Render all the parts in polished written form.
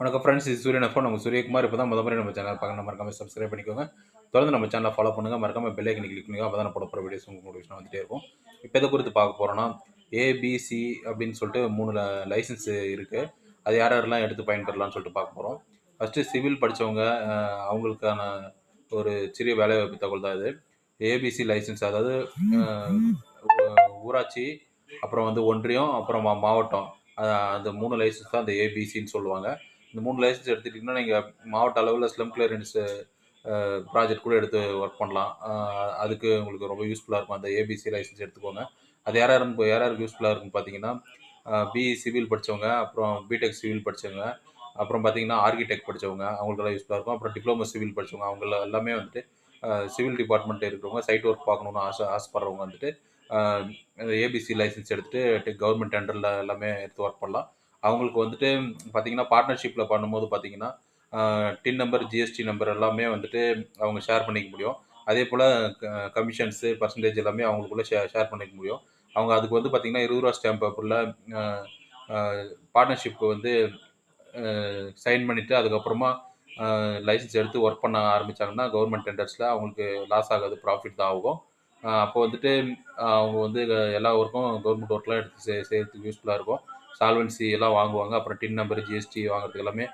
வணக்கம் ஃப்ரெண்ட்ஸ், இது சூரியன் எஃப்எம். நம்ம சூரியகுமார். இப்போ தான் முறை நம்ம சேனல் பார்க்கணும், மறக்காம சப்ஸ்கிரைப் பண்ணிக்கோங்க. தொடர்ந்து நம்ம சேனலை ஃபாலோ பண்ணுங்கள். மறக்காம பெல் ஐக்கனை கிளிக் பண்ணுங்க. அப்போ தான் போட போகிற வீடியோஸ் உங்களுக்கு நோட்டிஃபிகேஷன் வந்துட்டே இருக்கும். இப்போ எதை குறித்து பார்க்க போகிறோன்னா, ஏபிசி அப்படின்னு சொல்லிட்டு 3 லைசன்ஸ் இருக்குது. அது யார் யாரெல்லாம் எடுத்து பயன்பெறலாம்னு சொல்லிட்டு பார்க்க போகிறோம். ஃபஸ்ட்டு சிவில் படித்தவங்க, அவங்களுக்கான ஒரு சிறிய வேலைவாய்ப்பு தகவல் தான் இது. ஏபிசி லைசன்ஸ், அதாவது ஊராட்சி, அப்புறம் வந்து ஒன்றியம், அப்புறம் மாவட்டம், அந்த 3 லைசன்ஸ் தான் அந்த ஏபிசின்னு சொல்லுவாங்க. இந்த 3 லைசன்ஸ் எடுத்துட்டிங்கன்னா, நீங்கள் மாவட்ட அளவில் ஸ்லம் கிளியரன்ஸ் ப்ராஜெக்ட் கூட எடுத்து ஒர்க் பண்ணலாம். அதுக்கு உங்களுக்கு ரொம்ப யூஸ்ஃபுல்லாக இருக்கும். அந்த ஏபிசி லைசன்ஸ் எடுத்துக்கோங்க. அது யாராருக்கு யூஸ்ஃபுல்லாக இருக்குன்னு பார்த்தீங்கன்னா, பிஇ சிவில் படித்தவங்க, அப்புறம் பிடெக் சிவில் படித்தவங்க, அப்புறம் பார்த்தீங்கன்னா ஆர்கிடெக்ட் படித்தவங்க, அவங்களுக்கெல்லாம் யூஸ்ஃபுல்லாக இருக்கும். அப்புறம் டிப்ளமோ சிவில் படித்தவங்க, அவங்க எல்லாமே வந்துட்டு சிவில் டிபார்ட்மெண்ட் இருக்கிறவங்க, சைட் ஒர்க் பார்க்கணுன்னு ஆசைப்படுறவங்க வந்துட்டு ஏபிசி லைசன்ஸ் எடுத்துகிட்டு கவர்மெண்ட் டெண்டரில் எல்லாமே எடுத்து ஒர்க் பண்ணலாம். அவங்களுக்கு வந்துட்டு பார்த்தீங்கன்னா, பார்ட்னர்ஷிப்பில் பண்ணும்போது பார்த்தீங்கன்னா, டின் நம்பர், ஜிஎஸ்டி நம்பர் எல்லாமே வந்துட்டு அவங்க ஷேர் பண்ணிக்க முடியும். அதே போல் கமிஷன்ஸு, பர்சன்டேஜ் எல்லாமே அவங்களுக்குள்ள ஷேர் பண்ணிக்க முடியும். அவங்க அதுக்கு வந்து பார்த்தீங்கன்னா, ரூ. 20 ஸ்டாம்ப் பேப்பரில் பார்ட்னர்ஷிப் வந்து சைன் பண்ணிவிட்டு, அதுக்கப்புறமா லைசன்ஸ் எடுத்து ஒர்க் பண்ண ஆரம்பித்தாங்கன்னா, கவர்மெண்ட் டெண்டர்ஸில் அவங்களுக்கு லாஸ் ஆகாது, ப்ராஃபிட் தான் ஆகும். அப்போ வந்துட்டு அவங்க வந்து எல்லா ஒர்க்கும் கவர்மெண்ட் ஒர்க்லாம் எடுத்து செய்யறதுக்கு யூஸ்ஃபுல்லாக இருக்கும். சால்வன்சி எல்லாம் வாங்குவாங்க. அப்புறம் டின் நம்பர், ஜிஎஸ்டி வாங்குறதுக்கு எல்லாமே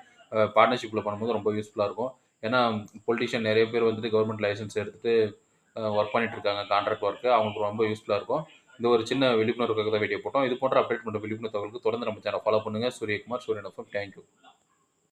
பார்ட்னர்ஷிப்பில் பண்ணும்போது ரொம்ப யூஸ்ஃபுல்லாக இருக்கும். ஏன்னா பொலிட்டிஷியன் நிறைய பேர் வந்துட்டு கவர்மெண்ட் லைசன்ஸ் எடுத்துகிட்டு ஒர்க் பண்ணிட்டு இருக்காங்க, கான்ட்ராக்ட் ஒர்க்கு. அவங்களுக்கு ரொம்ப யூஸ்ஃபுல்லாக இருக்கும். இந்த ஒரு சின்ன விழிப்புணர்வுக்காக தான் வீடியோ போட்டோம். இது போன்ற அப்டேட் பண்ணுற விழிப்புணர்வு தகவலுக்கு தொடர்ந்து நம்ம சேனல் ஃபாலோ பண்ணுங்கள். சூரியகுமார், சூரியன் எஃப்எம். தேங்க்யூ.